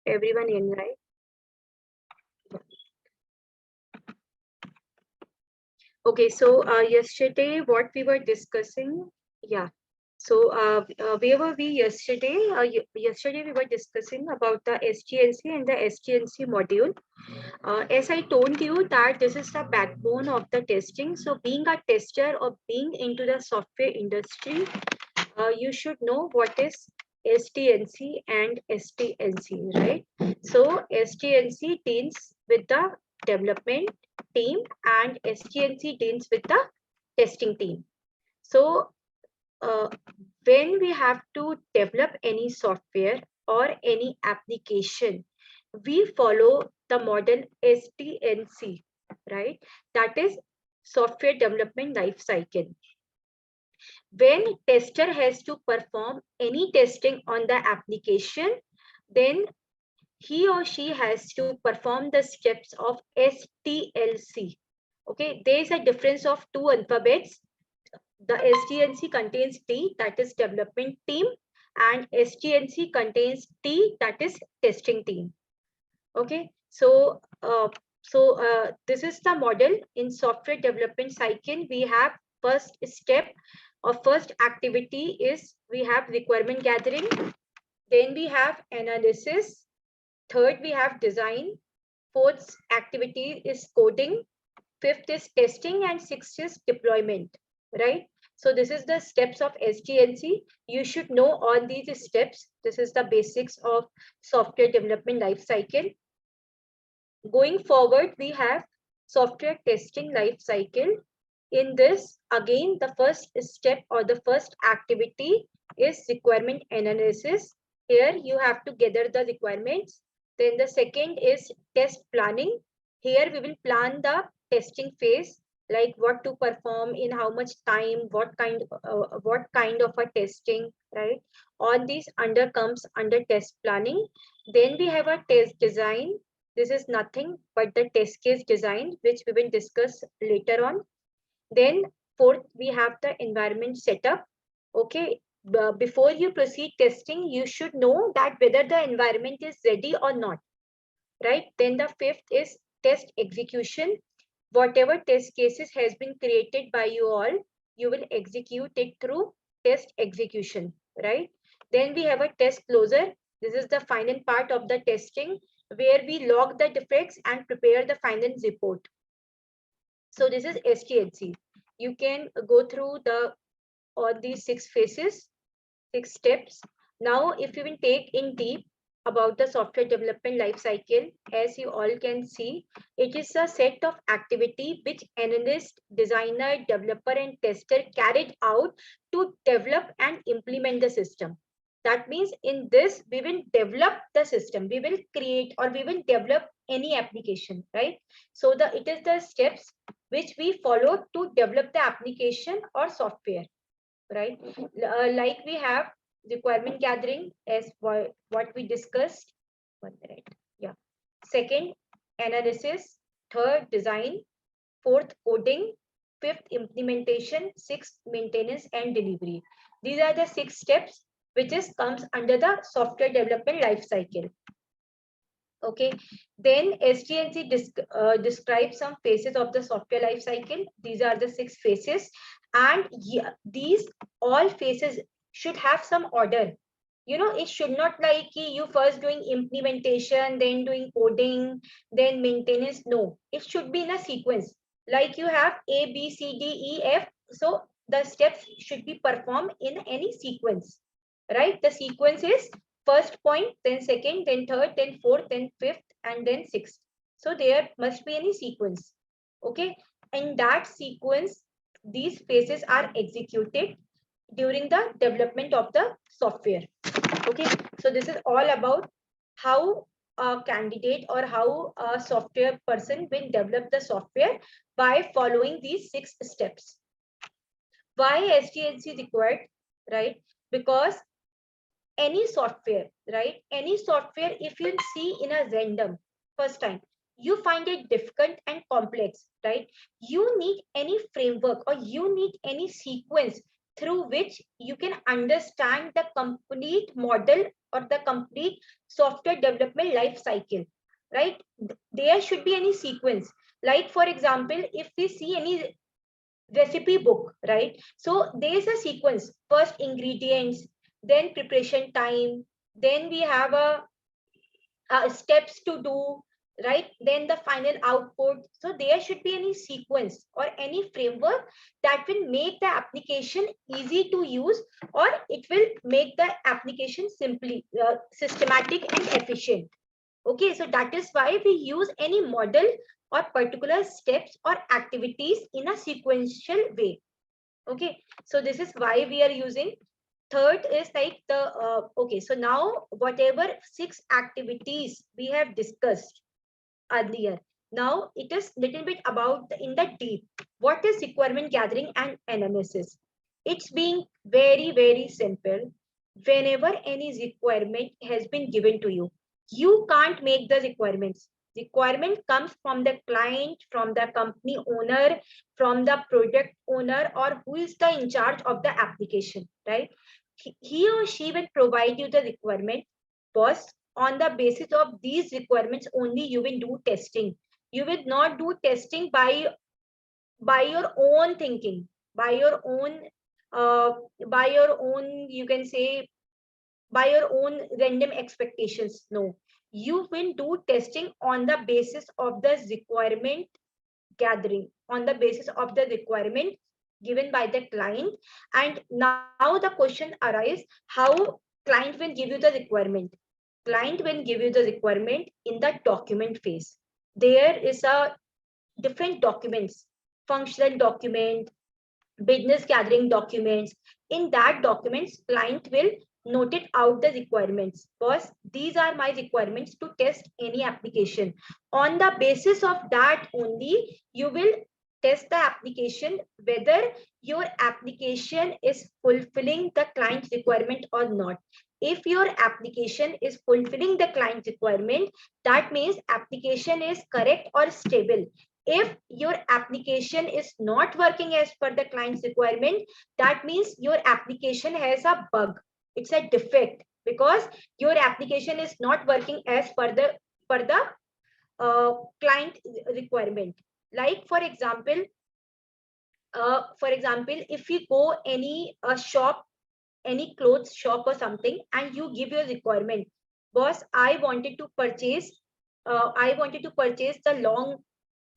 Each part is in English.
everyone in, right? Okay, so yesterday what we were discussing, yeah. So where were we yesterday? Yesterday we were discussing about the SGLC and the SGLC module. As I told you that this is the backbone of the testing. So being a tester or being into the software industry, you should know what is SDNC and STNC, right? So SDNC deals with the development team and STNC deals with the testing team. So uh, when we have to develop any software or any application, we follow the model SDNC, right? That is software development life cycle. When tester has to perform any testing on the application, then he or she has to perform the steps of STLC. Okay, there is a difference of two alphabets. The STNC contains T, that is development team, and STNC contains T, that is testing team. Okay, so this is the model in software development cycle. We have first step or first activity is we have requirement gathering, then we have analysis, third we have design, fourth activity is coding, fifth is testing, and sixth is deployment, right? So this is the steps of SDLC. You should know all these steps. This is the basics of software development life cycle. Going forward, we have software testing life cycle. In this, again, the first step or the first activity is requirement analysis. Here you have to gather the requirements. Then the second is test planning. Here we will plan the testing phase, like what to perform in how much time, what kind of a testing, right? All these comes under test planning. Then we have a test design. This is nothing but the test case design, which we will discuss later on. Then fourth, we have the environment setup. Okay, before you proceed testing, you should know that whether the environment is ready or not, right? Then the fifth is test execution. Whatever test cases has been created by you all, you will execute it through test execution, right? Then we have a test closer. This is the final part of the testing where we log the defects and prepare the final report. So this is STLC. You can go through all these 6 phases, 6 steps. Now, if you will take in deep about the software development life cycle, as you all can see, it is a set of activity which analyst, designer, developer, and tester carried out to develop and implement the system. That means in this, we will develop the system, we will create or we will develop any application, right? So it is the steps which we follow to develop the application or software, right? Like we have requirement gathering as what we discussed. Right? Yeah. Second, analysis. Third, design. Fourth, coding. Fifth, implementation. Sixth, maintenance and delivery. These are the 6 steps which comes under the software development life cycle. Okay, then SDLC describes some phases of the software life cycle. These are the 6 phases, and yeah, these all phases should have some order. You know, it should not like you first doing implementation, then doing coding, then maintenance. No, it should be in a sequence. Like you have A, B, C, D, E, F. So the steps should be performed in any sequence, right? The sequence is first point, then second, then third, then fourth, then fifth, and then sixth. So there must be any sequence. Okay, in that sequence, these phases are executed during the development of the software. Okay, so this is all about how a candidate or how a software person will develop the software by following these 6 steps. Why SDLC is required, right? Because any software, right? Any software, if you see in a random first time, you find it difficult and complex, right? You need any framework or you need any sequence through which you can understand the complete model or the complete software development life cycle, right? There should be any sequence. Like for example, if we see any recipe book, right? So there's a sequence: first ingredients, then preparation time, then we have a steps to do, right? Then the final output. So there should be any sequence or any framework that will make the application easy to use, or it will make the application simply systematic and efficient. Okay, so that is why we use any model or particular steps or activities in a sequential way. Okay, so this is why we are using. Third is like the okay, so now whatever 6 activities we have discussed earlier, now it is little bit about in the deep. What is requirement gathering and analysis? It's being very, very simple. Whenever any requirement has been given to you, you can't make the requirements. Requirement comes from the client, from the company owner, from the project owner, or who is the in charge of the application, right? He or she will provide you the requirement. Boss, on the basis of these requirements only you will do testing. You will not do testing by your own thinking, by your own uh, by your own, you can say, by your own random expectations. No, you will do testing on the basis of the requirement gathering, on the basis of the requirement given by the client. And now the question arises, how client will give you the requirement. Client will give you the requirement in the document phase. There is a different documents: functional document, business gathering documents. In that documents, client will note it out the requirements. Because these are my requirements to test any application. On the basis of that only, you will test the application whether your application is fulfilling the client requirement or not. If your application is fulfilling the client requirement, that means application is correct or stable. If your application is not working as per the client's requirement, that means your application has a bug. It's a defect, because your application is not working as per the client requirement. Like for example, if you go any shop, any clothes shop or something, and you give your requirement, boss, I wanted to purchase the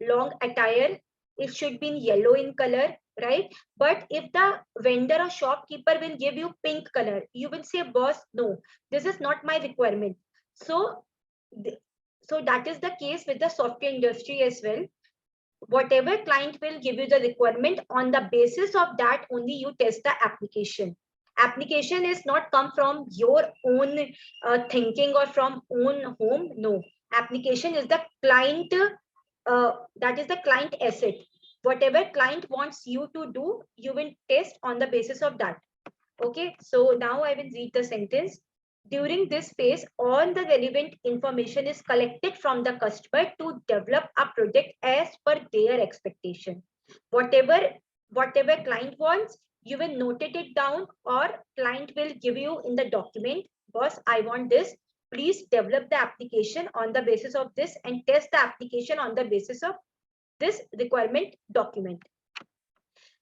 long attire. It should be in yellow in color, right? But if the vendor or shopkeeper will give you pink color, you will say, boss, no, this is not my requirement. So so that is the case with the software industry as well. Whatever client will give you the requirement, on the basis of that only you test the application. Application is not come from your own thinking or from own home. No, application is the client, that is the client asset. Whatever client wants you to do, you will test on the basis of that. Okay, so now I will read the sentence. During this phase, all the relevant information is collected from the customer to develop a project as per their expectation. Whatever whatever client wants, you will note it down, or client will give you in the document, boss, I want this. Please develop the application on the basis of this and test the application on the basis of this requirement document.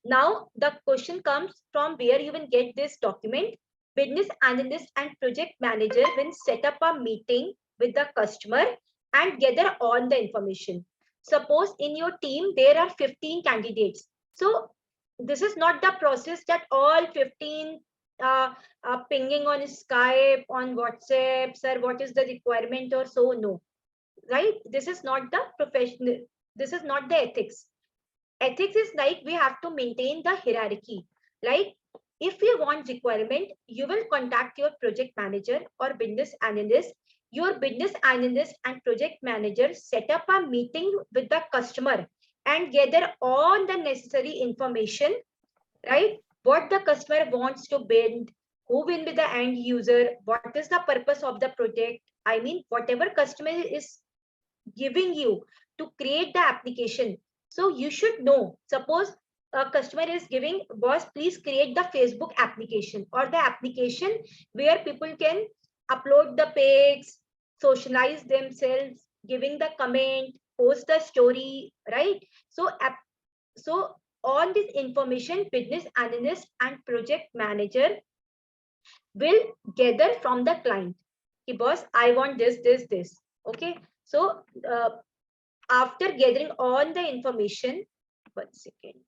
Now the question comes from where you will get this document. Business analyst and project manager will set up a meeting with the customer and gather all the information. Suppose in your team there are 15 candidates. So this is not the process that all 15 pinging on Skype, on WhatsApp, sir, what is the requirement or so. No, right? This is not the professional. This is not the ethics. Ethics is like we have to maintain the hierarchy. Like if you want requirement, you will contact your project manager or business analyst. Your business analyst and project manager set up a meeting with the customer and gather all the necessary information, right? What the customer wants to build, who will be the end user, what is the purpose of the project. I mean, whatever customer is giving you to create the application. So you should know. Suppose a customer is giving, boss, please create the Facebook application or the application where people can upload the pics, socialize themselves, giving the comment, post the story, right? So all this information business analyst and project manager will gather from the client. Okay, boss, I want this. Okay. So after gathering all the information, 1 second.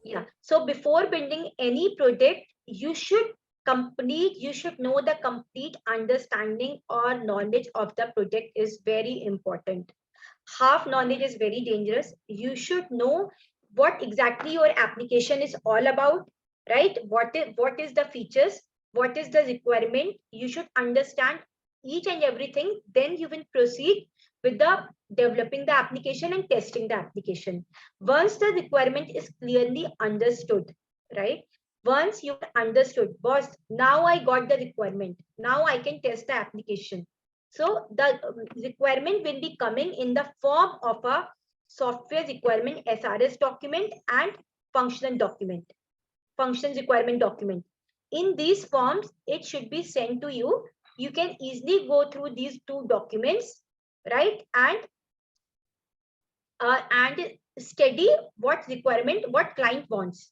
Yeah. So before building any product, you should know the complete understanding or knowledge of the product is very important. Half knowledge is very dangerous. You should know what exactly your application is all about, right? What is the features, what is the requirement. You should understand each and everything, then you will proceed with the developing the application and testing the application. Once the requirement is clearly understood, right? Once you understood, boss, now I got the requirement, now I can test the application. So the requirement will be coming in the form of a software requirement SRS document and functional document, functions requirement document. In these forms, it should be sent to you. You can easily go through these two documents, right? And study what requirement, what client wants,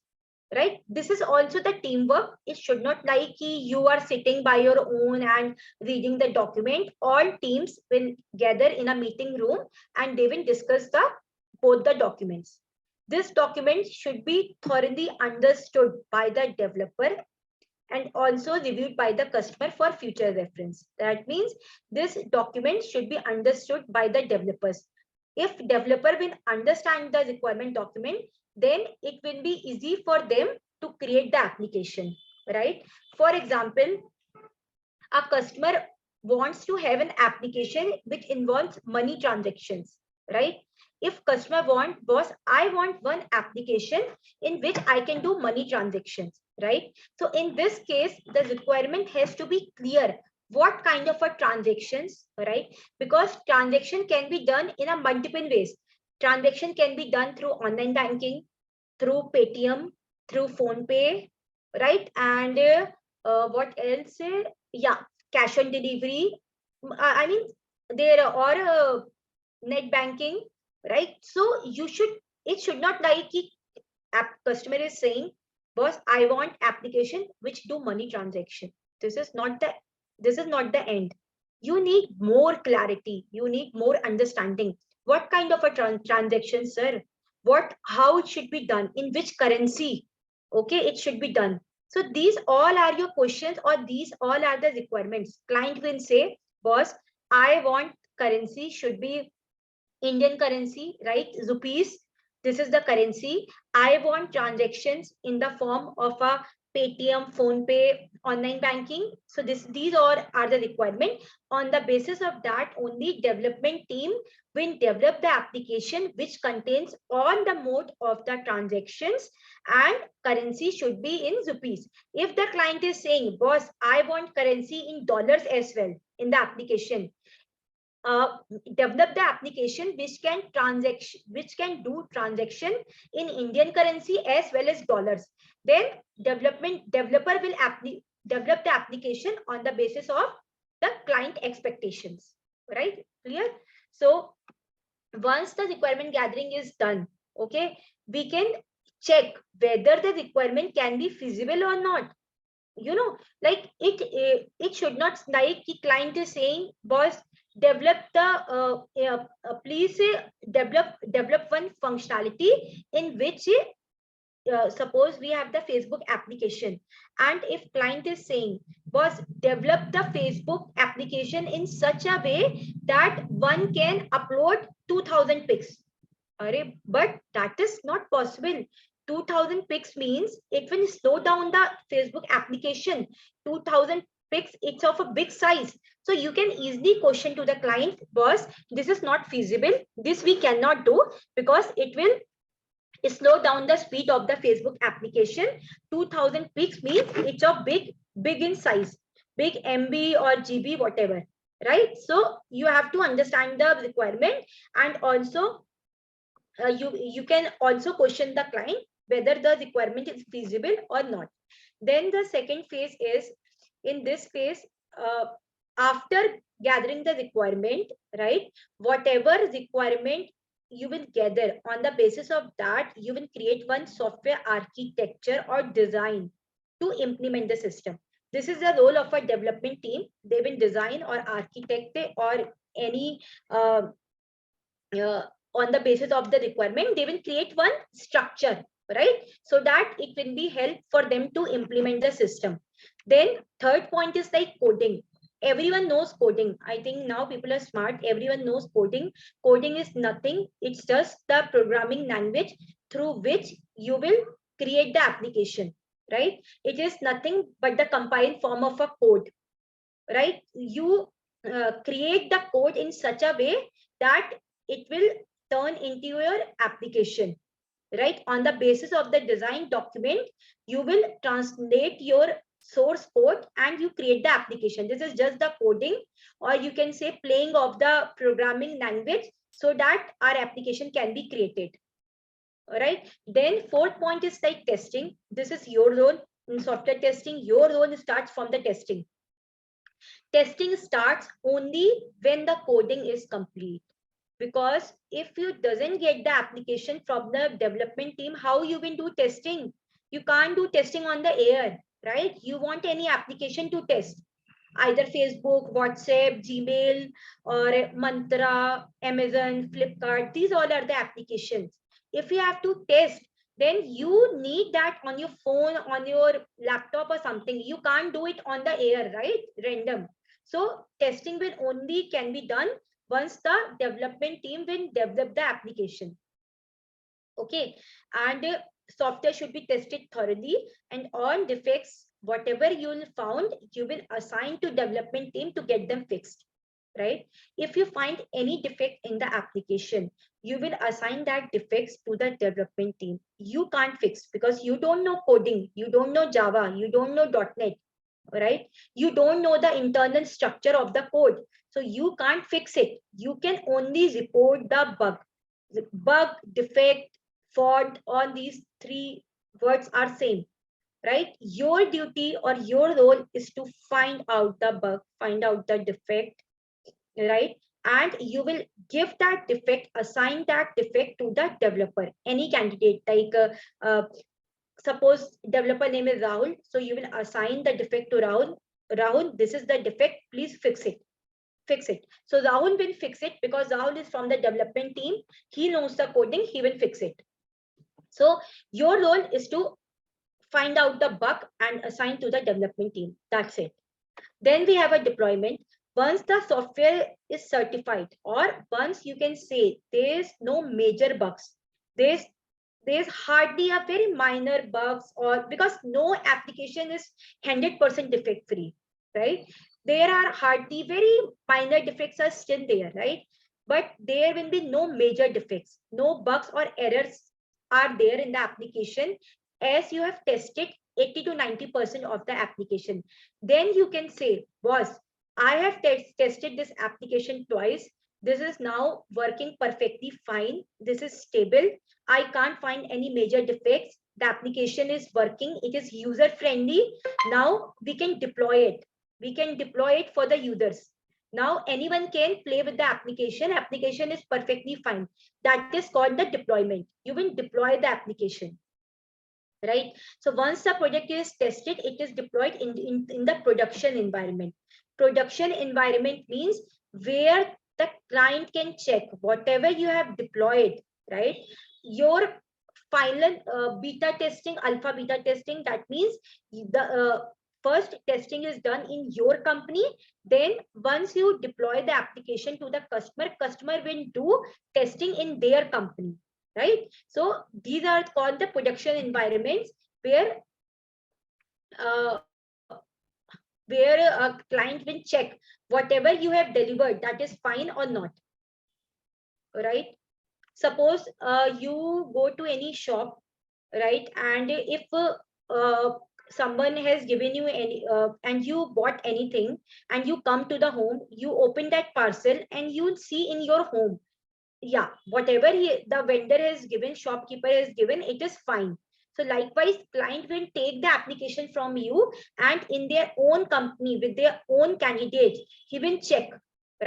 right? This is also the teamwork. It should not like you are sitting by your own and reading the document. All teams will gather in a meeting room and they will discuss the both the documents. This document should be thoroughly understood by the developer and also reviewed by the customer for future reference. That means this document should be understood by the developers. If developer will understand the requirement document, then it will be easy for them to create the application, right? For example, a customer wants to have an application which involves money transactions, right? If customer want, boss, I want one application in which I can do money transactions, right? So in this case, the requirement has to be clear. What kind of a transactions, right? Because transaction can be done in a multiple ways. Transaction can be done through online banking, through Paytm, through Phone Pay, right? And what else? Yeah, cash on delivery. I mean, there are net banking, right? So it should not like customer is saying, boss, I want application which do money transaction. This is not the end. You need more clarity. You need more understanding. What kind of a transaction, sir? How it should be done? In which currency? Okay, it should be done. So these all are your questions, or these all are the requirements. Client will say, boss, I want currency should be Indian currency, right? Rupees. This is the currency. I want transactions in the form of a Paytm, Phone Pay, online banking. So these all are the requirement. On the basis of that, only development team will develop the application which contains all the mode of the transactions, and currency should be in rupees. If the client is saying, boss, I want currency in dollars as well in the application, develop the application which can do transaction in Indian currency as well as dollars. Then developer will develop the application on the basis of the client expectations, right? Clear? So once the requirement gathering is done, okay, we can check whether the requirement can be feasible or not. Like it should not like the client is saying, boss, develop the please develop one functionality in which suppose we have the Facebook application, and if client is saying, boss, develop the Facebook application in such a way that one can upload 2000 pics. But that is not possible. 2000 pics means it will slow down the Facebook application. 2000 pics, it's of a big size. So you can easily question to the client, boss, this is not feasible. This we cannot do because it will slow down the speed of the Facebook application. 2000 pics means it's of big in size, big MB or GB, whatever, right? So you have to understand the requirement, and also you can also question the client whether the requirement is feasible or not. Then the second phase is, in this phase, after gathering the requirement, right, whatever requirement you will gather, on the basis of that you will create one software architecture or design to implement the system. This is the role of a development team. They will design or architect or any uh, on the basis of the requirement, they will create one structure, right, so that it will be help for them to implement the system. Then third point is like coding. Everyone knows coding. I think now people are smart. Everyone knows coding. Coding is nothing, it's just the programming language through which you will create the application, right? It is nothing but the compiled form of a code, right? You create the code in such a way that it will turn into your application, right? On the basis of the design document, you will translate your source code and you create the application. This is just the coding, or you can say playing of the programming language so that our application can be created. All right. Then fourth point is like testing. This is your role in software testing. Your role starts from the testing. Testing starts only when the coding is complete, because if you doesn't get the application from the development team, how you will do testing? You can't do testing on the air, right? You want any application to test, either Facebook, WhatsApp, Gmail, or Mantra, Amazon, Flipkart. These all are the applications. If you have to test, then you need that on your phone, on your laptop or something. You can't do it on the air, right? Random. So testing will only can be done once the development team will develop the application. Okay. And software should be tested thoroughly, and all defects, whatever you will found, you will assign to development team to get them fixed, right? If you find any defect in the application, you will assign that defects to the development team. You can't fix because you don't know coding, you don't know Java, you don't know .NET, right? You don't know the internal structure of the code, so you can't fix it. You can only report the bug. The bug, defect, fault, all these three words are same, right? Your duty or your role is to find out the bug, find out the defect, right? And you will give that defect, assign that defect to the developer, any candidate. Like suppose developer name is Rahul, so you will assign the defect to Rahul. Rahul, this is the defect, please fix it. Fix it. So Rahul will fix it because Rahul is from the development team. He knows the coding, he will fix it. So your role is to find out the bug and assign to the development team. That's it. Then we have a deployment. Once the software is certified, or once you can say there's no major bugs, there's hardly a very minor bugs, or because no application is 100% defect free, right? There are hardly very minor defects are still there, right? But there will be no major defects, no bugs or errors are there in the application, as you have tested 80 to 90% of the application. Then you can say, boss, I have tested this application twice. This is now working perfectly fine. This is stable. I can't find any major defects. The application is working. It is user friendly. Now we can deploy it. We can deploy it for the users. Now anyone can play with the application. Application is perfectly fine. That is called the deployment. You will deploy the application, right? So once the project is tested, it is deployed in the production environment. Production environment means where the client can check whatever you have deployed, right? Your final beta testing, alpha beta testing, that means the first testing is done in your company. Then once you deploy the application to the customer will do testing in their company, right? So these are called the production environments where uh, a client will check whatever you have delivered, that is fine or not, right? Suppose you go to any shop, right? And if someone has given you any and you bought anything, and you come to the home, you open that parcel and you see in your home, yeah, whatever the vendor has given, shopkeeper has given, it is fine. So likewise, client will take the application from you, and in their own company with their own candidates, he will check,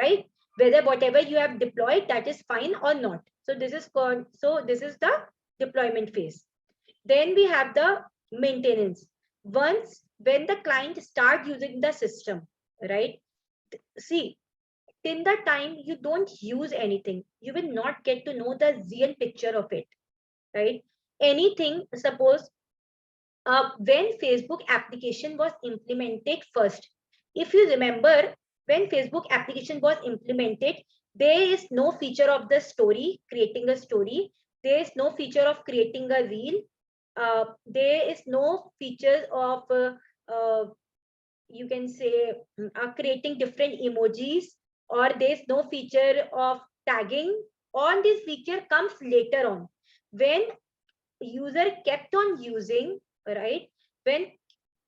right, whether whatever you have deployed, that is fine or not. So this is called, so this is the deployment phase. Then we have the maintenance. Once when the client start using the system, right? See, till the time you don't use anything, you will not get to know the real picture of it, right? Anything, suppose when Facebook application was implemented first, if you remember, when Facebook application was implemented, there is no feature of the story, creating a story. There is no feature of creating a reel. There is no feature of uh, you can say creating different emojis, or there's no feature of tagging. All this feature comes later on when user kept on using, right? When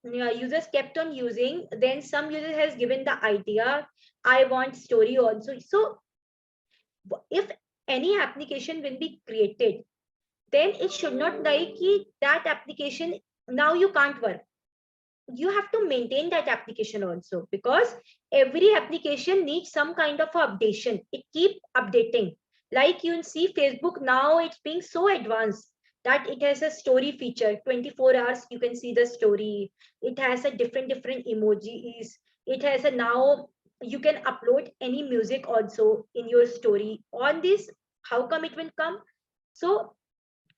users kept on using, then some user has given the idea, I want story also. So if any application will be created, then it should not like that application now you can't work. You have to maintain that application also, because every application needs some kind of updation. It keep updating. Like you see Facebook now, it's being so advanced that it has a story feature. 24 hours you can see the story. It has a different emojis. It has a now you can upload any music also in your story on this. How come it will come? So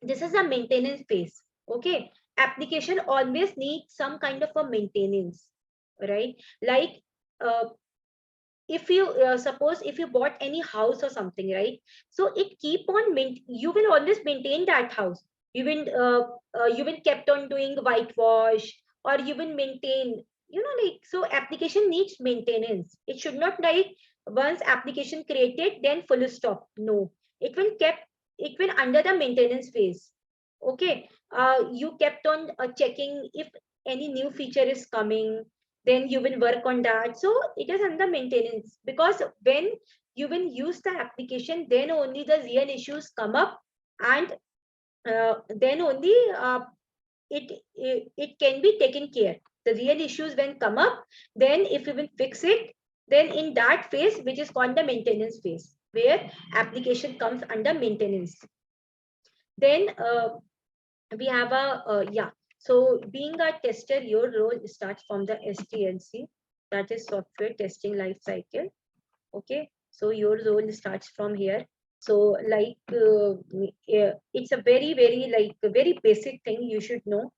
this is a maintenance phase. Okay, application always needs some kind of a maintenance, right? Like uh, if you suppose if you bought any house or something, right? So it keep on you will always maintain that house. You will kept on doing whitewash, or you will maintain, like, so application needs maintenance. It should not like once application created then full stop. No, it will kept, it will under the maintenance phase. Okay, you kept on checking if any new feature is coming, then you will work on that. So it is under maintenance, because when you will use the application, then only the real issues come up, and then only it can be taken care. The real issues when come up, then if you will fix it, then in that phase, which is called the maintenance phase, where application comes under maintenance. Then we have a yeah, so being a tester, your role starts from the STLC, that is software testing life cycle. Okay, so your role starts from here. So like it's a very like a very basic thing you should know.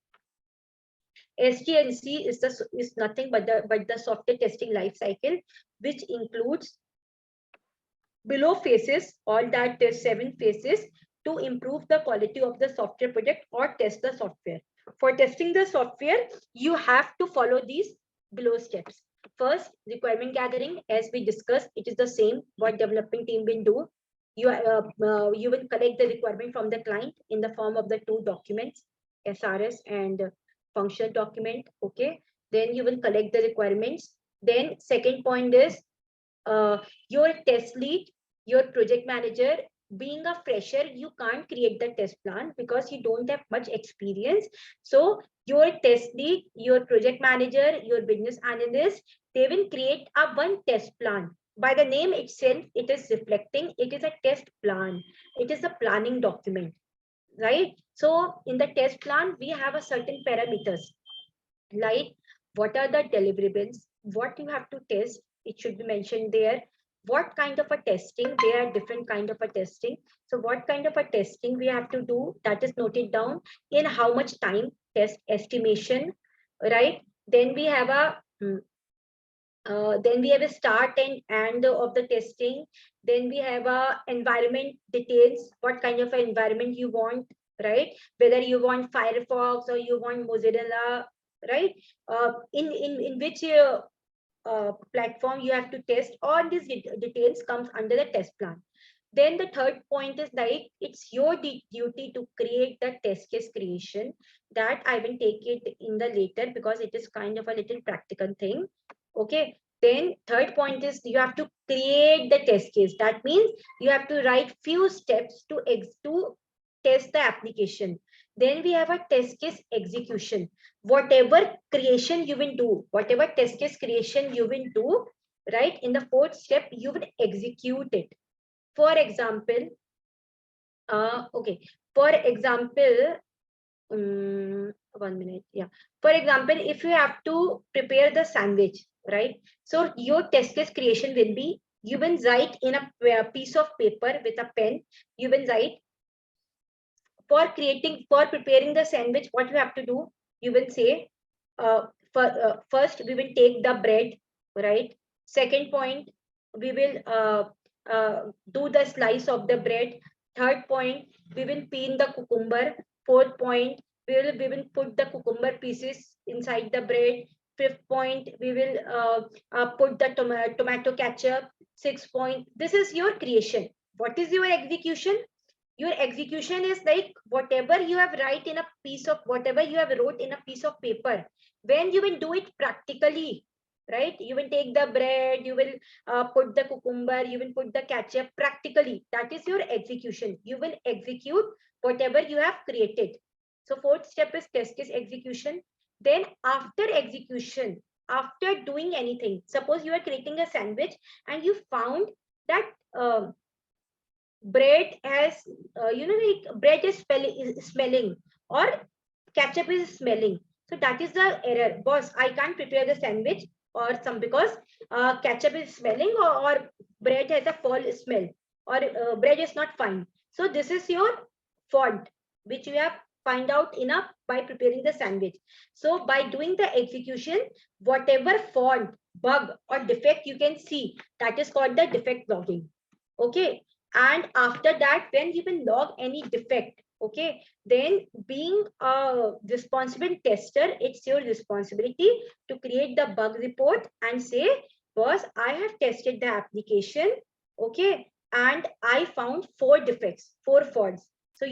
STLC is nothing but the software testing life cycle, which includes below phases, all that 7 phases, to improve the quality of the software project or test the software. For testing the software, you have to follow these below steps. First, requirement gathering, as we discussed, it is the same what development team will do. You will collect the requirement from the client in the form of the 2 documents, SRS and functional document. Okay, then you will collect the requirements. Then second point is your test lead, your project manager. Being a fresher, you can't create the test plan because you don't have much experience. So your test lead, your project manager, your business analyst, they will create a one test plan. By the name itself, it is reflecting, it is a test plan. It is a planning document, right? So in the test plan, we have a certain parameters, like what are the deliverables, what you have to test, it should be mentioned there. What kind of a testing, there are different kind of a testing. So what kind of a testing we have to do, that is noted down. In how much time, test estimation, right? Then we have a then we have a start and end of the testing. Then we have a environment details, what kind of an environment you want, right? Whether you want Firefox or you want Mozilla, right? In which platform you have to test. All these details comes under the test plan. Then the third point is like it's your duty to create the test case creation. That I will take it in the later because it is kind of a little practical thing. Okay, then third point is you have to create the test case. That means you have to write few steps to test the application. Then we have a test case execution. Whatever creation you will do, whatever test case creation you will do, right? In the fourth step, you will execute it. For example, okay. For example, 1 minute. Yeah. For example, if you have to prepare the sandwich, right? So your test case creation will be, you will write in a piece of paper with a pen. You will write, for preparing the sandwich, what you have to do, you will say, first we will take the bread, right? Second point, we will do the slice of the bread. Third point, we will peel the cucumber. Fourth point, we will put the cucumber pieces inside the bread. Fifth point, we will put the tomato ketchup. Sixth point, this is your creation. What is your execution? Your execution is like whatever you have write in a piece of, whatever you have wrote in a piece of paper, when you will do it practically, right? You will take the bread, you will put the cucumber, you will put the ketchup practically. That is your execution. You will execute whatever you have created. So fourth step is test case execution. Then after execution, after doing anything, suppose you are creating a sandwich and you found that bread has like bread is smelling, or ketchup is smelling. So that is the error. Boss, I can't prepare the sandwich, or some, because ketchup is smelling, or bread has a foul smell, or bread is not fine. So this is your fault, which you have find out enough by preparing the sandwich. So by doing the execution, whatever fault, bug or defect you can see, that is called the defect logging. Okay. And after that, when you will log any defect, okay, then being a responsible tester, it's your responsibility to create the bug report and say, boss, I have tested the application, okay, and I found 4 defects, 4 faults. So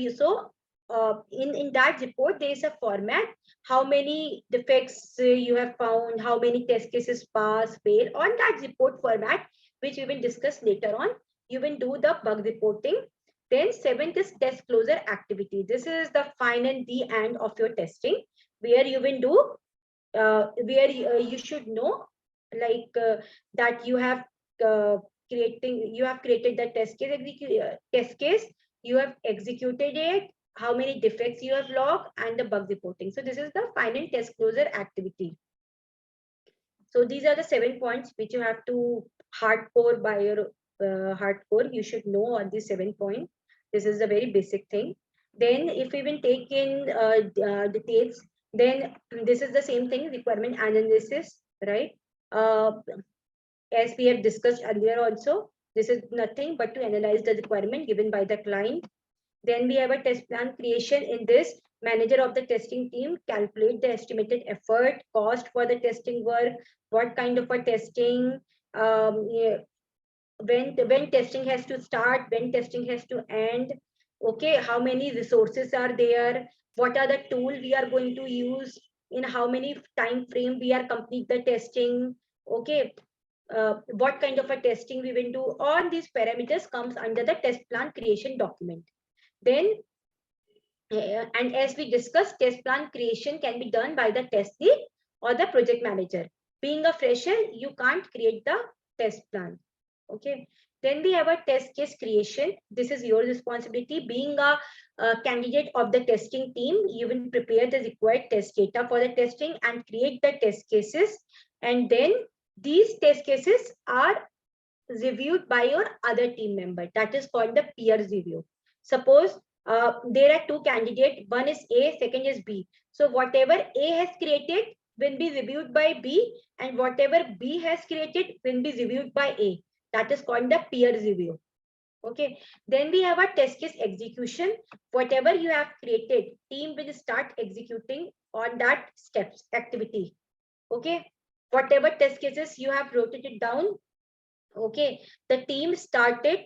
in that report, there is a format, how many defects you have found, how many test cases pass, fail. On that report format, which we will discuss later on, you will do the bug reporting. Then seventh is test closure activity. This is the final, the end of your testing, where you will do, where you should know, like that you have created the test case, you have executed it, how many defects you have logged, and the bug reporting. So this is the final test closure activity. So these are the 7 points which you have to hardcore by your hardcore. You should know all these 7 points. This is a very basic thing. Then if we will take in details, then this is the same thing, requirement analysis, right? As we have discussed earlier also, this is nothing but to analyze the requirement given by the client. Then we have a test plan creation. In this, manager of the testing team calculate the estimated effort, cost for the testing work, what kind of a testing, yeah, when testing has to start, when testing has to end, okay, how many resources are there, what are the tool we are going to use, in how many time frame we are complete the testing, okay, what kind of a testing we will do. All these parameters comes under the test plan creation document. Then and as we discussed, test plan creation can be done by the test lead or the project manager. Being a fresher, you can't create the test plan. Okay. Then we have a test case creation. This is your responsibility. Being a candidate of the testing team, you will prepare the required test data for the testing and create the test cases. And then these test cases are reviewed by your other team member. That is called the peer review. Suppose there are 2 candidates, one is A, second is B. So whatever A has created will be reviewed by B, and whatever B has created will be reviewed by A. That is called the peer review. Okay. Then we have a test case execution. Whatever you have created, team will start executing on that steps activity. Okay. Whatever test cases you have wrote it down, okay, the team started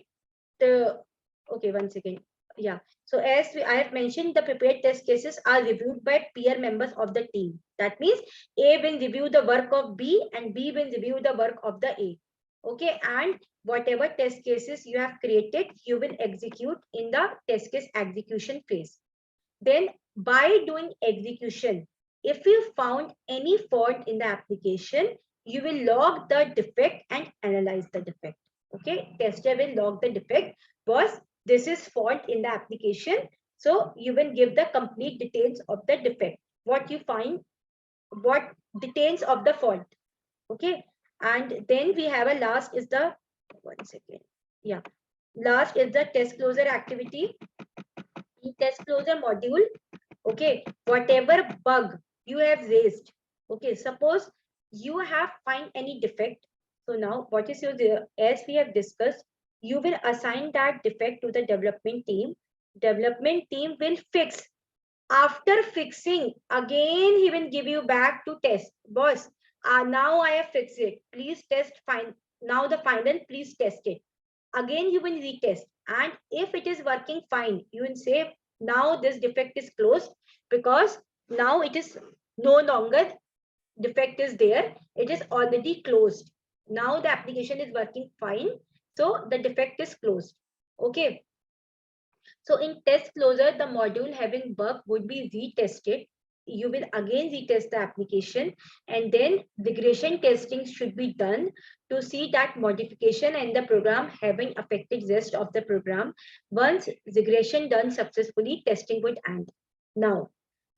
the, okay, 1 second. Yeah. So as I have mentioned, the prepared test cases are reviewed by peer members of the team. That means A will review the work of B and B will review the work of the A. Okay. And whatever test cases you have created, you will execute in the test case execution phase. Then by doing execution, if you found any fault in the application, you will log the defect and analyze the defect. Okay, tester will log the defect. Boss, this is fault in the application. So you will give the complete details of the defect. What you find, what details of the fault. Okay, and then we have a last is the, one second. Yeah, last is the test closure activity. In test closure module, okay, whatever bug you have raised, okay, suppose you have find any defect. So now what is your, as we have discussed, you will assign that defect to the development team. Development team will fix. After fixing, again he will give you back to test. Boss, now I have fixed it, please test, fine, now the final, please test it. Again you will retest, and if it is working fine, you will say now this defect is closed, because now it is no longer defect is there, it is already closed. Now the application is working fine, so the defect is closed. Okay, so in test closure, the module having bug would be retested. You will again retest the application, and then regression testing should be done to see that modification and the program haven't affected rest of the program. Once regression done successfully, testing would end. Now,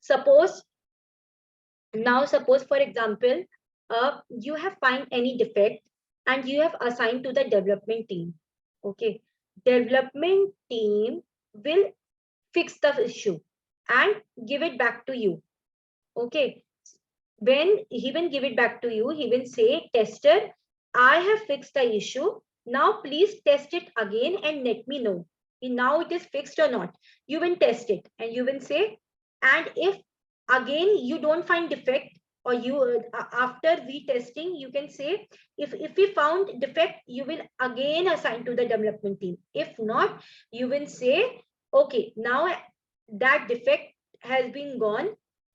suppose suppose for example, you have find any defect and you have assigned to the development team. Okay, development team will fix the issue and give it back to you. Okay, when he will give it back to you, he will say, tester, I have fixed the issue, now please test it again and let me know now it is fixed or not. You will test it and you will say, and if again you don't find defect, or you after retesting, you can say, if we found defect, you will again assign to the development team. If not, you will say, okay, now that defect has been gone,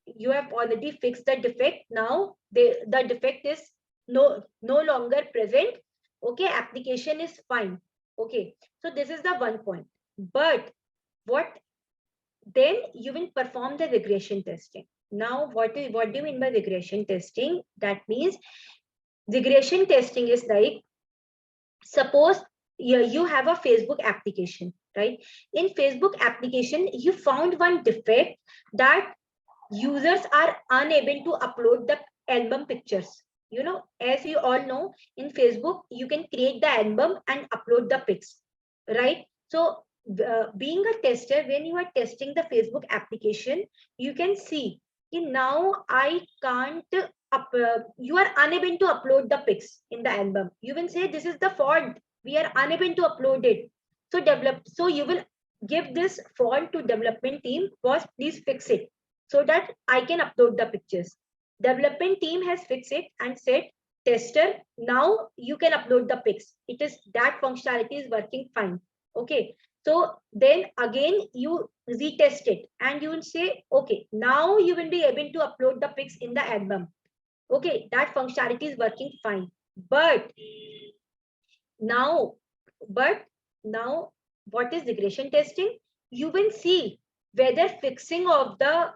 you have already fixed the defect, now the defect is no longer present. Okay, application is fine. Okay, so this is the one point. But what then you will perform the regression testing. Now what do you mean by regression testing? That means regression testing is like, suppose you have a Facebook application, right? In Facebook application, you found one defect that users are unable to upload the album pictures. You know, as you all know, in Facebook, you can create the album and upload the pics, right? So being a tester, when you are testing the Facebook application, you can see now I can't you are unable to upload the pics in the album. You will say this is the fault, we are unable to upload it. So you will give this fault to development team, boss, please fix it so that I can upload the pictures. Development team has fixed it and said, tester, now you can upload the pics. It is that functionality is working fine. Okay, so then again you retest it and you will say, okay, now you will be able to upload the pics in the album. Okay, that functionality is working fine. But now what is regression testing? You will see whether fixing of the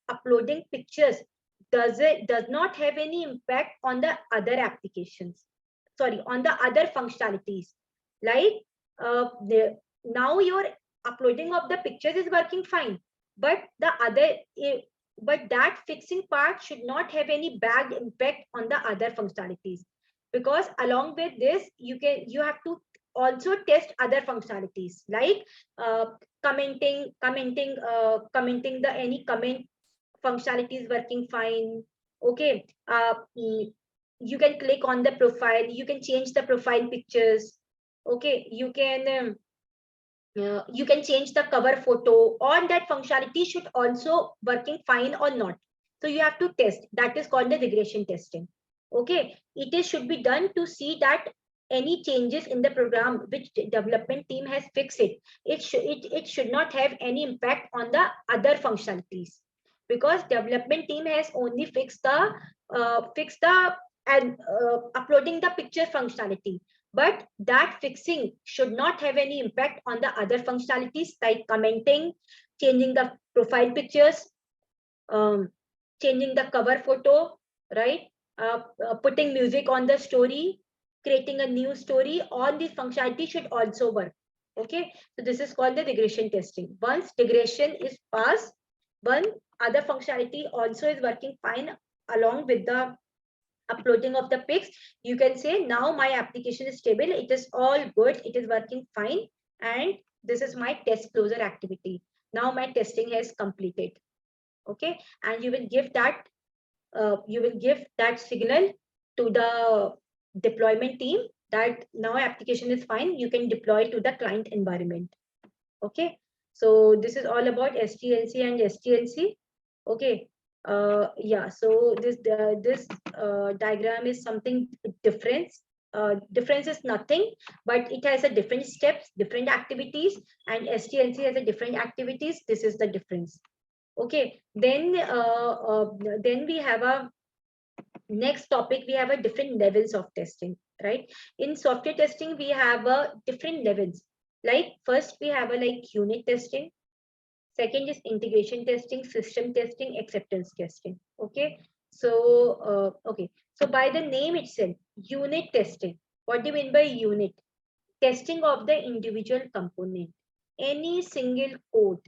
uploading pictures does not have any impact on the other applications, sorry, on the other functionalities. Like now your uploading of the pictures is working fine, but that fixing part should not have any bad impact on the other functionalities, because along with this you have to also test other functionalities, like commenting the any comment functionality is working fine. Okay, you can click on the profile, you can change the profile pictures. Okay, you can change the cover photo. All that functionality should also working fine or not. So you have to test. That is called the regression testing. Okay, should be done to see that any changes in the program which development team has fixed it should not have any impact on the other functionalities, because development team has only fixed the uploading the picture functionality, but that fixing should not have any impact on the other functionalities like commenting, changing the profile pictures, changing the cover photo, right? Putting music on the story, creating a new story. All these functionality should also work. Okay, so this is called the regression testing. Once regression is passed, one other functionality also is working fine along with the uploading of the pics. You can say now my application is stable, it is all good, it is working fine, and this is my test closure activity. Now my testing has completed. Okay, and you will give that signal to the deployment team that now application is fine, you can deploy to the client environment. Okay, so this is all about SDLC and SDLC. Okay, yeah, so this diagram is something different. Difference is nothing, but it has a different steps, different activities, and SDLC has a different activities. This is the difference. Okay, then we have a next topic. We have a different levels of testing, right? In software testing, we have a different levels. Like first we have a like unit testing. Second is integration testing, system testing, acceptance testing. Okay, so so by the name itself, unit testing. What do you mean by unit? Testing of the individual component. Any single code,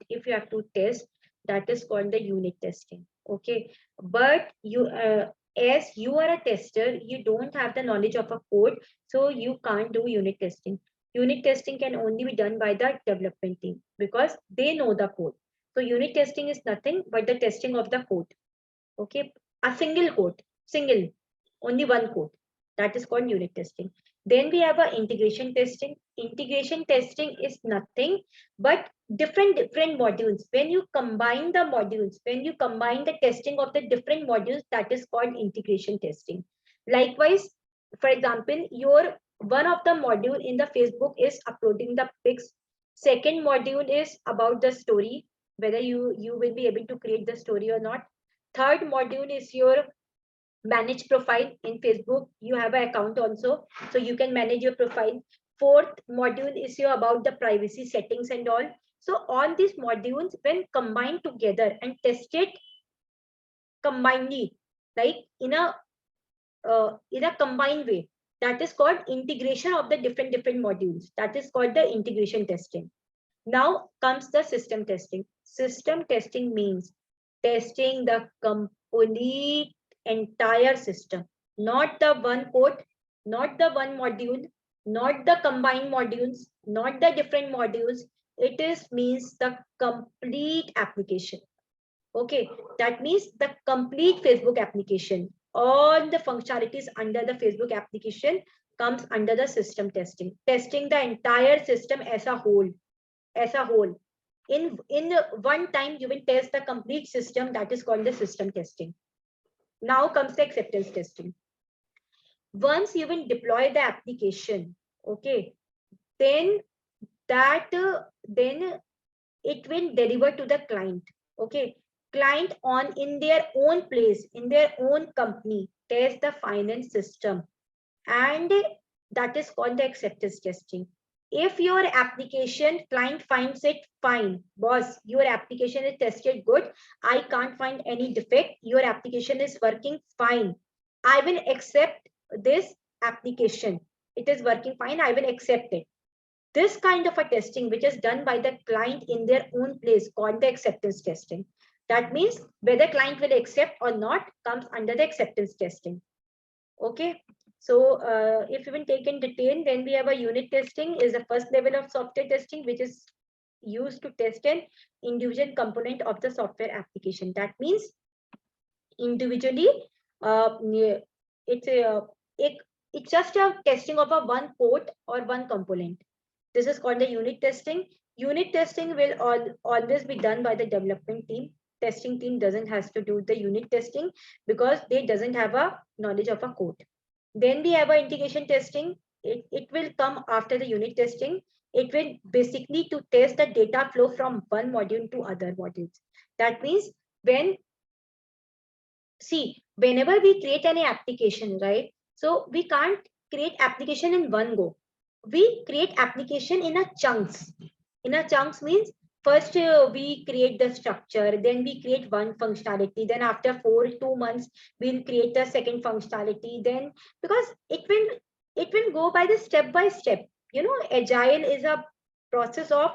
if you have to test, that is called the unit testing. Okay, but you as you are a tester, you don't have the knowledge of a code, so you can't do unit testing. Unit testing can only be done by the development team because they know the code. So unit testing is nothing but the testing of the code. Okay, a single code, only one code, that is called unit testing. Then we have a integration testing. Integration testing is nothing but different modules. When you combine the modules, when you combine the testing of the different modules, that is called integration testing. Likewise, for example, your one of the module in the Facebook is uploading the pics. Second module is about the story, whether you will be able to create the story or not. Third module is your manage profile in Facebook. You have an account also, so you can manage your profile. Fourth module is your about the privacy settings and all. So all these modules, when combined together and tested combinedly, like in a combined way, that is called integration of the different modules. That is called the integration testing. Now comes the system testing. System testing means testing the complete entire system, not the one code, not the one module, not the combined modules, not the different modules. It is means the complete application. Okay, that means the complete Facebook application. All the functionalities under the Facebook application comes under the system testing. Testing the entire system as a whole. In one time you will test the complete system. That is called the system testing. Now comes the acceptance testing. Once you will deploy the application, okay, then it will deliver to the client. Okay, client on in their own place, in their own company, test the finance system, and that is called the acceptance testing. If your application client finds it fine, boss, your application is tested good, I can't find any defect, your application is working fine, I will accept this application, it is working fine, I will accept it. This kind of a testing which is done by the client in their own place called the acceptance testing. That means whether client will accept or not comes under the acceptance testing. Okay, so if you will take in detail, then we have a unit testing is the first level of software testing, which is used to test an individual component of the software application. That means individually, it's just a testing of a one code or one component. This is called the unit testing. Unit testing will always be done by the development team. Testing team doesn't have to do the unit testing because they doesn't have a knowledge of a code. Then we have a integration testing. It will come after the unit testing. It will basically to test the data flow from one module to other modules. That means whenever we create any application, right? So we can't create application in one go. We create application in a chunks. In a chunks means first we create the structure, then we create one functionality, then after 2 months we'll create the second functionality. Then because it will go by the step by step. You know, agile is a process of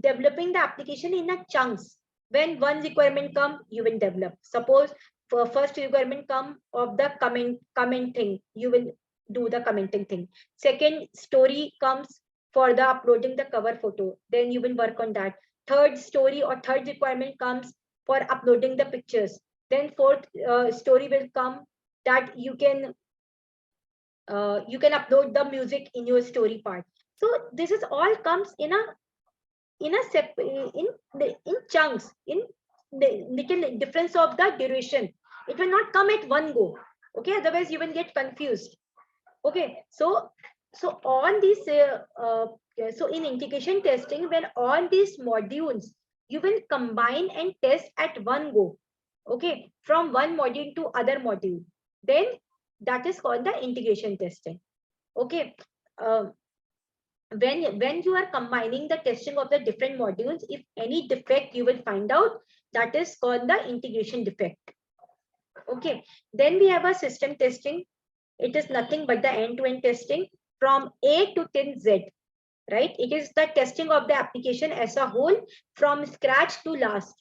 developing the application in a chunks. When one requirement come, you will develop. Suppose for first requirement come of the comment thing, you will do the commenting thing. Second story comes for the uploading the cover photo, then you will work on that. Third story or third requirement comes for uploading the pictures. Then fourth story will come that you can upload the music in your story part. So this is all comes in a in chunks, in the little difference of the duration. It will not come at one go. Okay, otherwise you will get confused. Okay, so on this so in integration testing, when all these modules you will combine and test at one go, okay, from one module to other module, then that is called the integration testing. Okay, uh, when you are combining the testing of the different modules, if any defect you will find out, that is called the integration defect. Okay, then we have a system testing. It is nothing but the end-to-end testing from A to till Z, right? It is the testing of the application as a whole from scratch to last.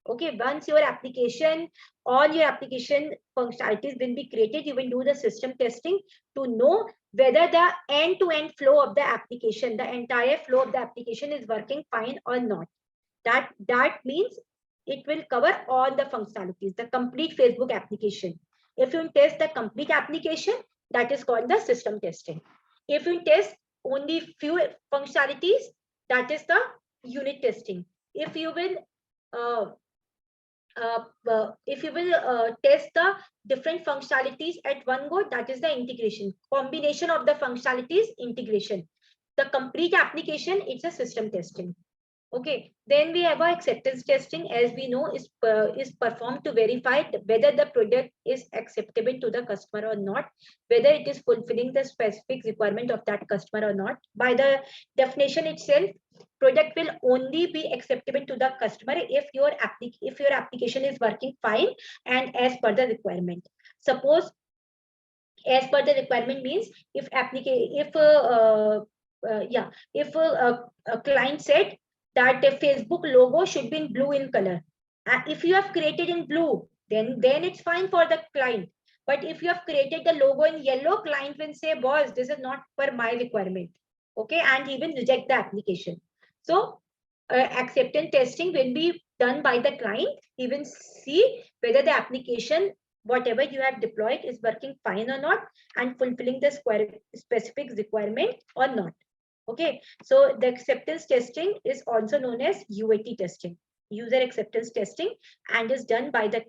Okay, once your application, all your application functionalities will be created, you will do the system testing to know whether the end-to-end flow of the application, the entire flow of the application is working fine or not. That means it will cover all the functionalities, the complete Facebook application. If you test the complete application, that is called the system testing. If you test only few functionalities, that is the unit testing. If you will test the different functionalities at one go, that is the integration. Combination of the functionalities, integration. The complete application, it's a system testing. Okay, then we have our acceptance testing, as we know, is performed to verify whether the product is acceptable to the customer or not, whether it is fulfilling the specific requirement of that customer or not. By the definition itself, product will only be acceptable to the customer if your application is working fine and as per the requirement. Suppose as per the requirement means if a client said that the Facebook logo should be in blue in color. If you have created in blue, then it's fine for the client. But if you have created the logo in yellow, client will say, boss, this is not per my requirement. Okay, and he will reject the application. So acceptance testing will be done by the client. He will see whether the application, whatever you have deployed, is working fine or not and fulfilling the specific requirement or not. Okay, so the acceptance testing is also known as UAT testing, user acceptance testing, and is done by the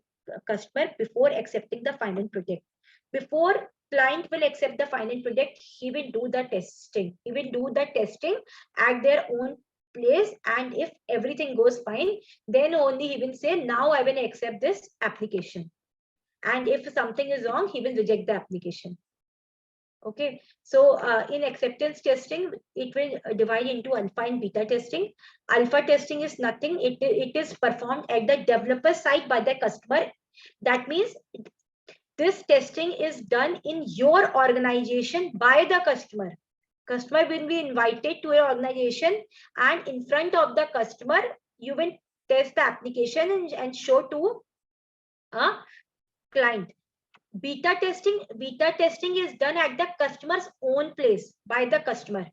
customer before accepting the final project. Before client will accept the final project, he will do the testing. He will do the testing at their own place, and if everything goes fine, then only he will say, now I will accept this application. And if something is wrong, he will reject the application. Okay, so in acceptance testing, it will divide into alpha and beta testing. Alpha testing is nothing. It is performed at the developer side by the customer. That means this testing is done in your organization by the customer. Customer will be invited to your organization, and in front of the customer, you will test the application and show to a client. Beta testing is done at the customer's own place by the customer.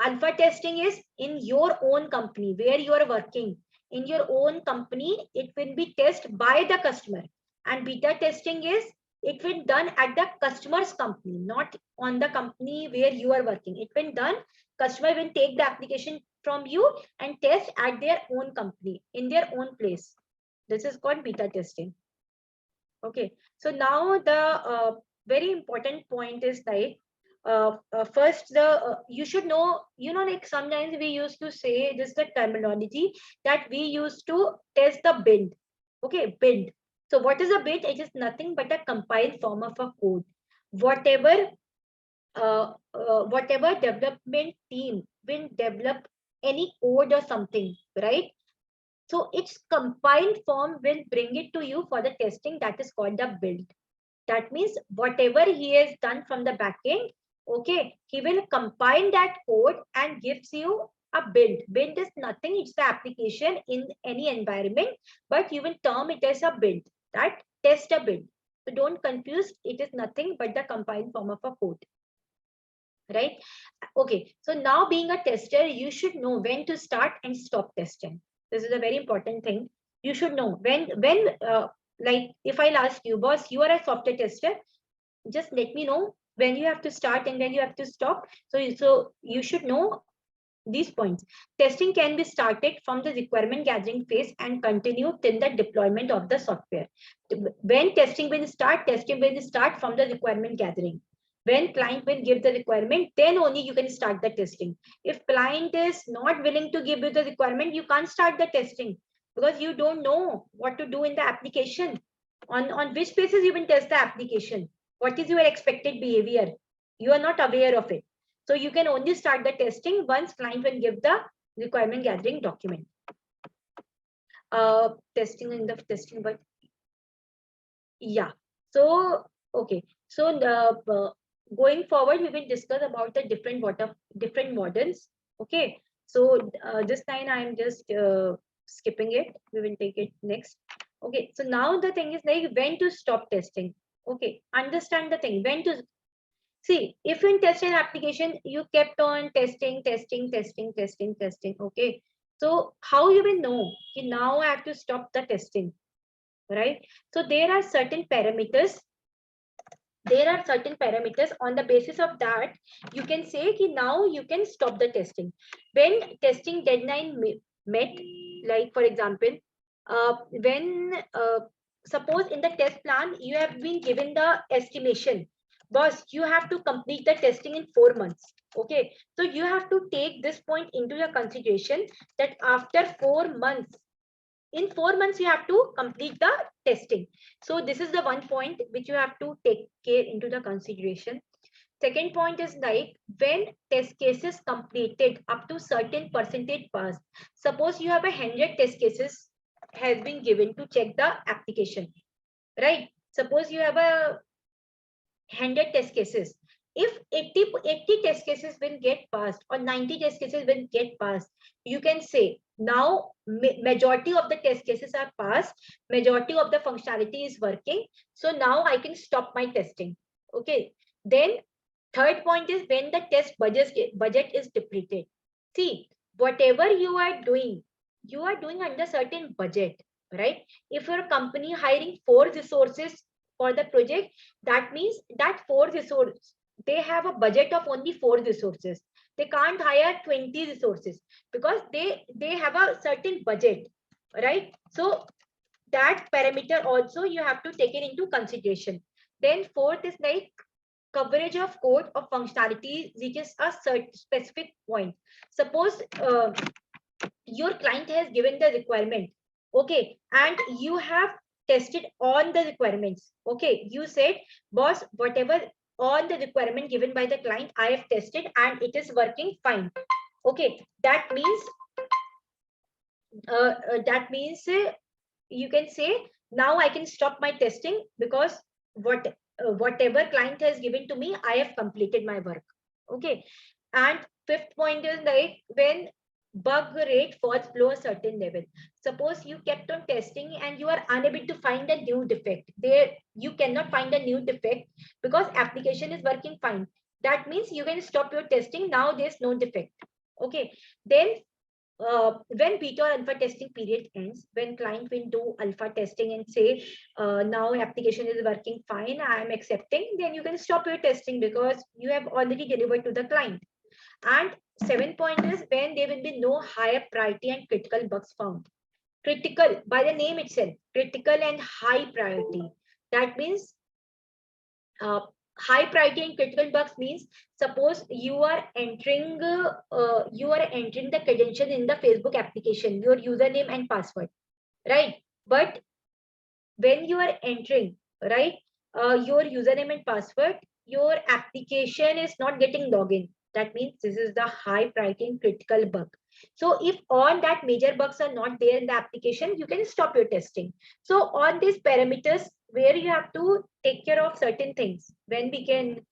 Alpha testing is in your own company where you are working. In your own company, it will be tested by the customer. And beta testing is, it will done at the customer's company, not on the company where you are working. It will done, customer will take the application from you and test at their own company, in their own place. This is called beta testing. Okay, so now the very important point is like, first you should know, like sometimes we used to say this, the terminology that we used to test the build. Okay, build. So what is a build? It is nothing but a compiled form of a code. Whatever development team will develop any code or something, right? So its compiled form will bring it to you for the testing. That is called the build. That means whatever he has done from the backend, okay, he will compile that code and gives you a build. Build is nothing, it's the application in any environment, but you will term it as a build, that test a build. So don't confuse, it is nothing but the compiled form of a code, right? Okay, so now being a tester, you should know when to start and stop testing. This is a very important thing. You should know when like if I'll ask you, boss, you are a software tester, just let me know when you have to start and when you have to stop. So you should know these points. Testing can be started from the requirement gathering phase and continue till the deployment of the software. When testing will start, testing will start from the requirement gathering. When client will give the requirement, then only you can start the testing. If client is not willing to give you the requirement, you can't start the testing because you don't know what to do in the application. On which basis you will test the application? What is your expected behavior? You are not aware of it. So you can only start the testing once client will give the requirement gathering document. Testing in the testing, but yeah. So okay. So going forward, we will discuss about the different models. Okay. So this time I am just skipping it. We will take it next. Okay. So now the thing is like when to stop testing. Okay. Understand the thing. When to see, if in test an application, you kept on testing, okay. So how you will know? Now I have to stop the testing, right? So there are certain parameters. There are certain parameters on the basis of that you can say now you can stop the testing. When testing deadline met, like for example, when suppose in the test plan you have been given the estimation, boss, you have to complete the testing in 4 months. Okay, so you have to take this point into your consideration that after 4 months, in 4 months you have to complete the testing. So this is the one point which you have to take care into the consideration. Second point is like when test cases completed up to certain percentage passed. Suppose you have 100 test cases has been given to check the application, right? Suppose you have 100 test cases. If 80 test cases will get passed or 90 test cases will get passed, you can say now majority of the test cases are passed, majority of the functionality is working, so now I can stop my testing. Okay, then third point is when the test budget is depleted. See, whatever you are doing under certain budget, right? If your company hiring 4 resources for the project, that means that 4 resources, they have a budget of only 4 resources. They can't hire 20 resources because they have a certain budget, right? So that parameter also you have to take it into consideration. Then fourth is like coverage of code or functionality reaches a certain specific point. Suppose your client has given the requirement, okay, and you have tested on the requirements. Okay, you said, boss, whatever all the requirement given by the client I have tested and it is working fine. Okay, that means you can say now I can stop my testing because whatever client has given to me, I have completed my work. Okay, and fifth point is like when bug rate falls below a certain level. Suppose you kept on testing and you are unable to find a new defect. There you cannot find a new defect because application is working fine. That means you can stop your testing. Now there's no defect. Okay, then when beta or alpha testing period ends, when client will do alpha testing and say, now application is working fine, I am accepting, then you can stop your testing because you have already delivered to the client. And 7th point is when there will be no higher priority and critical bugs found. Critical, by the name itself, critical and high priority. That means high priority and critical bugs means suppose you are entering the credential in the Facebook application, your username and password, right? But when you are entering, right, your username and password, your application is not getting login. That means this is the high priority and critical bug. So if all that major bugs are not there in the application, you can stop your testing. So on these parameters where you have to take care of certain things, when we can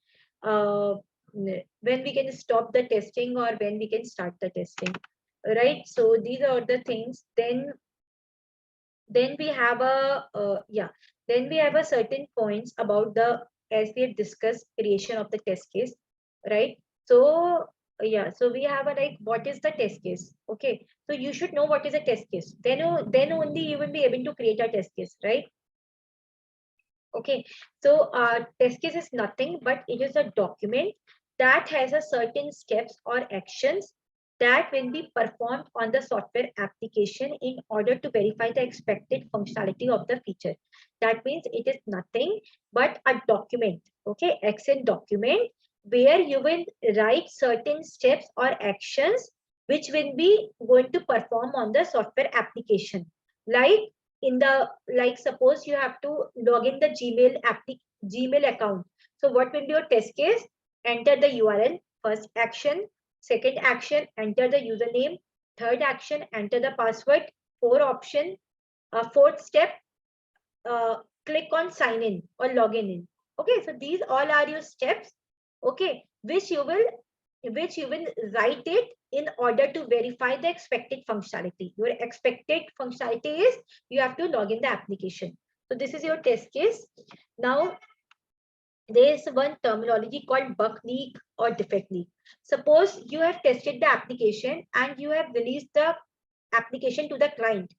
stop the testing or when we can start the testing, right? So these are the things. Then we have then we have a certain points about the, as we have discussed, creation of the test case, right? So so we have a, like, what is the test case? Okay, so you should know what is a test case, then only you will be able to create a test case, right? Okay, so test case is nothing but it is a document that has a certain steps or actions that will be performed on the software application in order to verify the expected functionality of the feature. That means it is nothing but a document, okay, Excel document, where you will write certain steps or actions which will be going to perform on the software application. Like in the, like, suppose you have to log in the Gmail account. So what will be your test case? Enter the URL, first action. Second action, enter the username. Third action, enter the password. Fourth step, click on sign in or login in. Okay, so these all are your steps, okay, which you will write it in order to verify the expected functionality. Your expected functionality is you have to log in the application. So this is your test case. Now there is one terminology called bug leak or defect leak. Suppose you have tested the application and you have released the application to the client.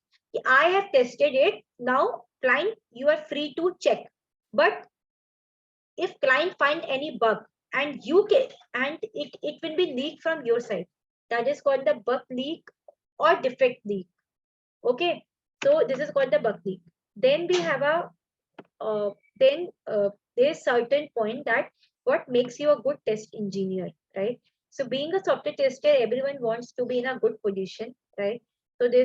I have tested it. Now, client, you are free to check. But if client find any bug and it will be leaked from your side, that is called the bug leak or defect leak. Okay, so this is called the bug leak. Then we have a there's certain point that what makes you a good test engineer, right? So being a software tester, everyone wants to be in a good position, right? So they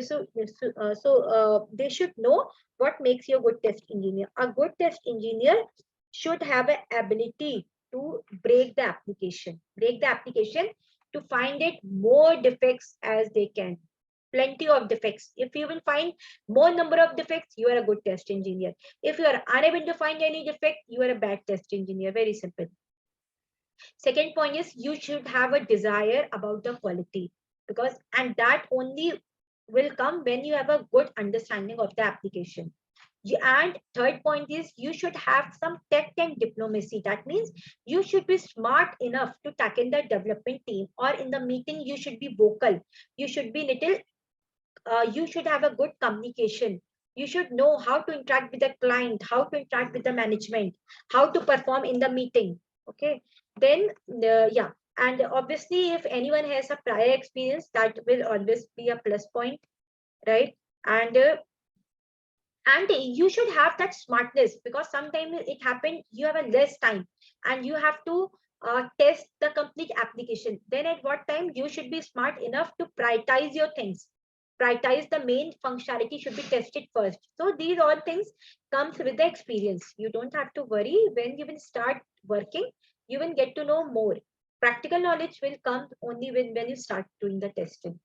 should know what makes you a good test engineer. A good test engineer should have an ability to break the application to find it more defects as they can. Plenty of defects. If you will find more number of defects, you are a good test engineer. If you are unable to find any defect, you are a bad test engineer. Very simple. Second point is you should have a desire about the quality, because and that only will come when you have a good understanding of the application. And third point is you should have some tact and diplomacy. That means you should be smart enough to tackle the development team, or in the meeting you should be vocal. You should be little you should have a good communication. You should know how to interact with the client, how to interact with the management, how to perform in the meeting. Okay, then and obviously if anyone has a prior experience, that will always be a plus point, right? And you should have that smartness, because sometimes it happened you have a less time and you have to test the complete application. Then at what time you should be smart enough to prioritize your things. Prioritize the main functionality should be tested first. So these all things comes with the experience. You don't have to worry. When you will start working, you will get to know more. Practical knowledge will come only when you start doing the testing.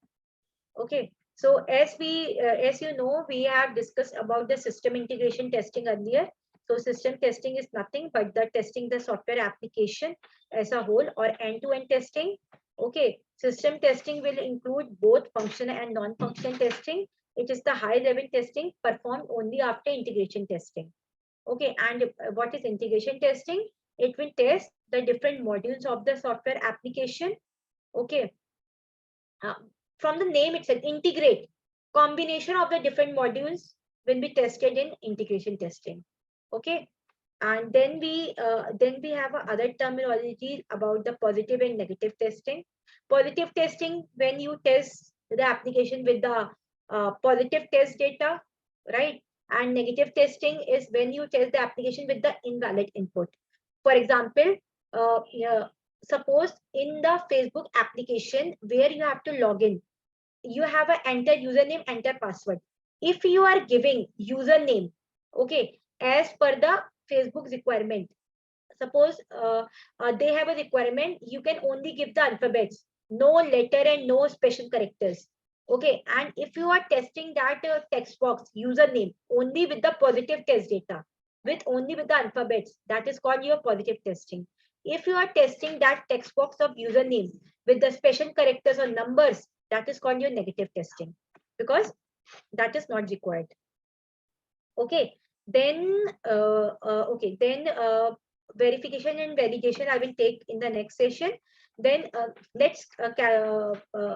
Okay, so as you know, we have discussed about the system integration testing earlier. So system testing is nothing but the testing the software application as a whole, or end-to-end testing. Okay, system testing will include both functional and non-functional testing. It is the high-level testing performed only after integration testing. Okay, and what is integration testing? It will test the different modules of the software application. Okay, from the name itself, integrate, combination of the different modules will be tested in integration testing. Okay, and then we have other terminology about the positive and negative testing. Positive testing, when you test the application with the positive test data, right? And negative testing is when you test the application with the invalid input. For example, suppose in the Facebook application where you have to log in, you have a enter username, enter password. If you are giving username, okay, as per the Facebook requirement, suppose they have a requirement, you can only give the alphabets. no letter and no special characters. Okay, and if you are testing that text box username only with the positive test data, only with the alphabets, that is called your positive testing. If you are testing that text box of username with the special characters or numbers, that is called your negative testing, because that is not required. Okay, then verification and validation I will take in the next session. Then let's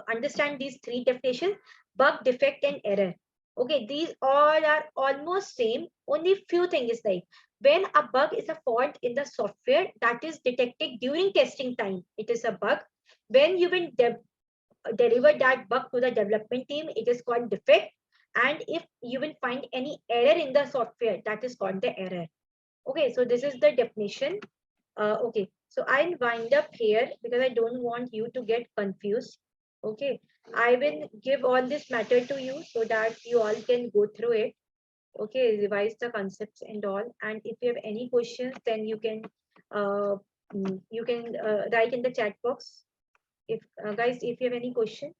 understand these three definitions: bug, defect, and error. Okay, these all are almost same. Only few things is like when a bug is a fault in the software that is detected during testing time, it is a bug. When you will deliver that bug to the development team, it is called defect. And if you will find any error in the software, that is called the error. Okay, so this is the definition. Okay, so I'll wind up here because I don't want you to get confused. Okay, I will give all this matter to you so that you all can go through it. Okay, revise the concepts and all. And if you have any questions, then you can write in the chat box. If guys, if you have any question,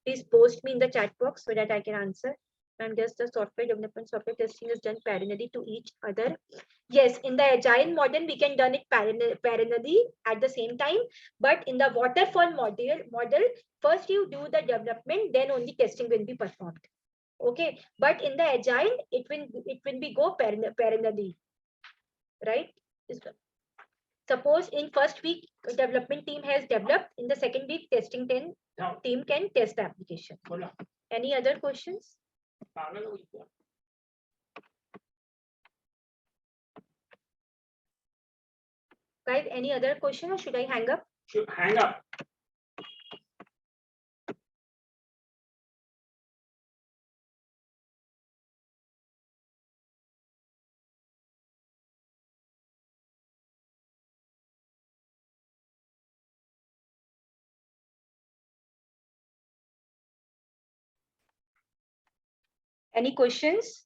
please post me in the chat box so that I can answer. And just the software development, software testing is done parallelly to each other. Yes, in the agile model, we can done it parallelly at the same time. But in the waterfall model, first you do the development, then only testing will be performed. Okay, but in the agile, it will be go parallelly, right? Suppose in first week development team has developed, in the second week testing team can test the application. Any other questions? Guys, any other question or should I hang up? Should hang up. Any questions?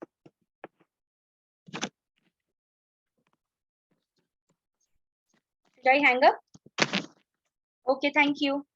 Should I hang up? Okay, thank you.